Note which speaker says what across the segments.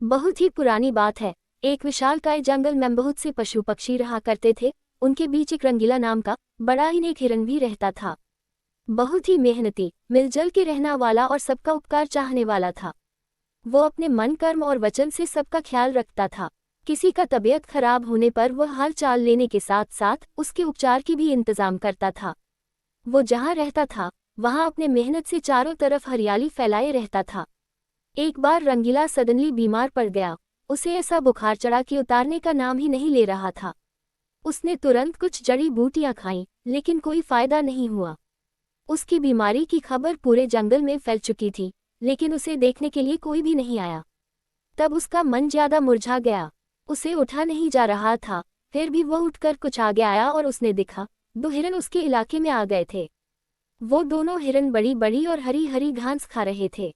Speaker 1: बहुत ही पुरानी बात है। एक विशालकाय जंगल में बहुत से पशु पक्षी रहा करते थे। उनके बीच एक रंगीला नाम का बड़ा ही नेक हिरन भी रहता था। बहुत ही मेहनती, मिलजुल के रहना वाला और सबका उपकार चाहने वाला था। वो अपने मन, कर्म और वचन से सबका ख्याल रखता था। किसी का तबीयत खराब होने पर वह हाल चाल लेने के साथ साथ उसके उपचार की भी इंतजाम करता था। वो जहाँ रहता था वहाँ अपने मेहनत से चारों तरफ हरियाली फैलाए रहता था। एक बार रंगीला सडनली बीमार पड़ गया। उसे ऐसा बुखार चढ़ा कि उतारने का नाम ही नहीं ले रहा था। उसने तुरंत कुछ जड़ी बूटियां खाईं, लेकिन कोई फायदा नहीं हुआ। उसकी बीमारी की खबर पूरे जंगल में फैल चुकी थी, लेकिन उसे देखने के लिए कोई भी नहीं आया। तब उसका मन ज्यादा मुरझा गया। उसे उठा नहीं जा रहा था। फिर भी वह उठकर कुछ आगे आया और उसने देखा 2 हिरन उसके इलाके में आ गए थे। वो दोनों हिरन बड़ी बड़ी और हरी हरी घास खा रहे थे।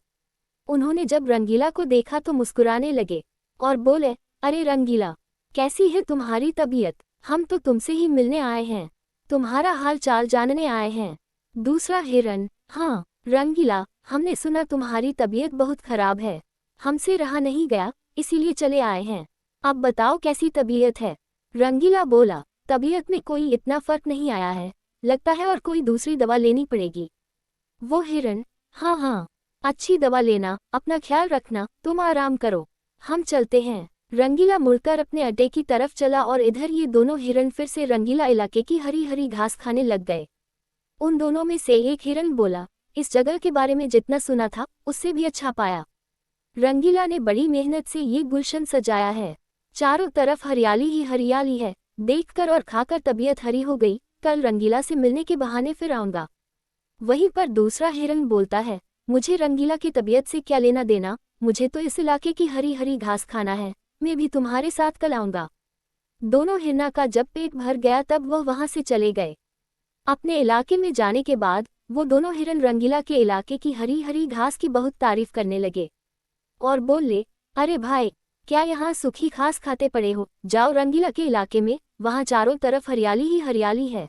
Speaker 1: उन्होंने जब रंगीला को देखा तो मुस्कुराने लगे और बोले, अरे रंगीला, कैसी है तुम्हारी तबीयत? हम तो तुमसे ही मिलने आए हैं, तुम्हारा हाल चाल जानने आए हैं। दूसरा हिरन, हाँ रंगीला, हमने सुना तुम्हारी तबीयत बहुत खराब है, हमसे रहा नहीं गया, इसीलिए चले आए हैं। अब बताओ कैसी तबीयत है? रंगीला बोला, तबीयत में कोई इतना फर्क नहीं आया है, लगता है और कोई दूसरी दवा लेनी पड़ेगी। वो हिरन, हाँ हाँ, अच्छी दवा लेना, अपना ख्याल रखना, तुम आराम करो, हम चलते हैं। रंगीला मुड़कर अपने अड्डे की तरफ चला और इधर ये दोनों हिरन फिर से रंगीला इलाके की हरी हरी घास खाने लग गए। उन दोनों में से एक हिरन बोला, इस जगह के बारे में जितना सुना था उससे भी अच्छा पाया। रंगीला ने बड़ी मेहनत से ये गुलशन सजाया है, चारों तरफ हरियाली ही हरियाली है, देखकर और खाकर तबीयत हरी हो गई। कल रंगीला से मिलने के बहाने फिर आऊंगा। वहीं पर दूसरा हिरन बोलता है, मुझे रंगीला की तबीयत से क्या लेना देना, मुझे तो इस इलाके की हरी हरी घास खाना है, मैं भी तुम्हारे साथ कल आऊंगा। दोनों हिरना का जब पेट भर गया तब वह वहां से चले गए। अपने इलाके में जाने के बाद वो दोनों हिरन रंगीला के इलाके की हरी हरी घास की बहुत तारीफ करने लगे और बोले, अरे भाई, क्या यहाँ सूखी घास खाते पड़े हो? जाओ रंगीला के इलाके में, वहाँ चारों तरफ हरियाली ही हरियाली है,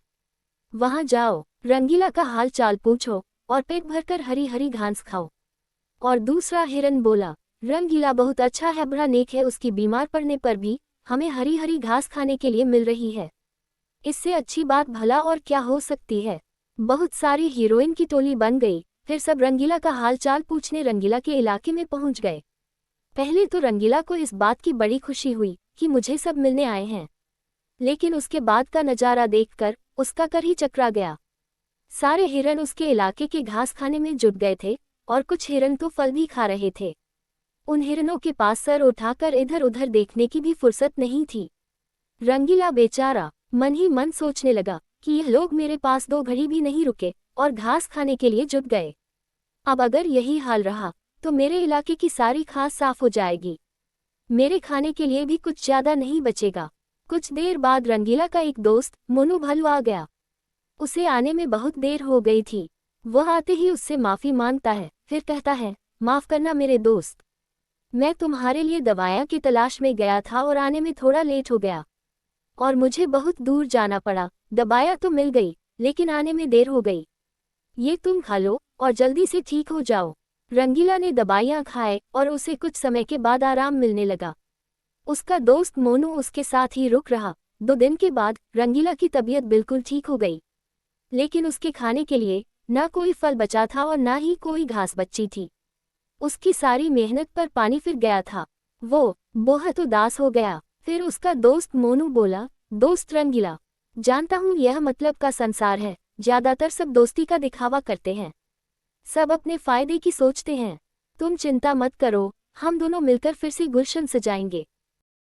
Speaker 1: वहाँ जाओ, रंगीला का हाल चाल पूछो और पेट भरकर हरी हरी घास खाओ। और दूसरा हिरन बोला, रंगीला बहुत अच्छा है, बड़ा नेक है, उसकी बीमार पड़ने पर भी हमें हरी हरी घास खाने के लिए मिल रही है, इससे अच्छी बात भला और क्या हो सकती है। बहुत सारी हीरोइन की टोली बन गई। फिर सब रंगीला का हाल चाल पूछने रंगीला के इलाके में पहुंच गए। पहले तो रंगीला को इस बात की बड़ी खुशी हुई कि मुझे सब मिलने आए हैं, लेकिन उसके बाद का नज़ारा देखकर उसका कर ही चकरा गया। सारे हिरन उसके इलाके के घास खाने में जुट गए थे और कुछ हिरन तो फल भी खा रहे थे। उन हिरनों के पास सर उठाकर इधर उधर देखने की भी फुर्सत नहीं थी। रंगीला बेचारा मन ही मन सोचने लगा कि यह लोग मेरे पास 2 घड़ी भी नहीं रुके और घास खाने के लिए जुट गए। अब अगर यही हाल रहा तो मेरे इलाके की सारी घास साफ हो जाएगी, मेरे खाने के लिए भी कुछ ज्यादा नहीं बचेगा। कुछ देर बाद रंगीला का एक दोस्त मोनू भालू आ गया। उसे आने में बहुत देर हो गई थी। वह आते ही उससे माफ़ी मांगता है, फिर कहता है, माफ़ करना मेरे दोस्त, मैं तुम्हारे लिए दवाइयाँ की तलाश में गया था और आने में थोड़ा लेट हो गया और मुझे बहुत दूर जाना पड़ा। दवाइयाँ तो मिल गई लेकिन आने में देर हो गई, ये तुम खा लो और जल्दी से ठीक हो जाओ। रंगीला ने दवाइयाँ खाए और उसे कुछ समय के बाद आराम मिलने लगा। उसका दोस्त मोनू उसके साथ ही रुक रहा। 2 दिन के बाद रंगीला की तबीयत बिल्कुल ठीक हो गई, लेकिन उसके खाने के लिए ना कोई फल बचा था और ना ही कोई घास बची थी। उसकी सारी मेहनत पर पानी फिर गया था। वो बहुत उदास हो गया। फिर उसका दोस्त मोनू बोला, दोस्त रंगीला, जानता हूँ यह मतलब का संसार है, ज्यादातर सब दोस्ती का दिखावा करते हैं, सब अपने फायदे की सोचते हैं। तुम चिंता मत करो, हम दोनों मिलकर फिर से गुलशन सजाएंगे।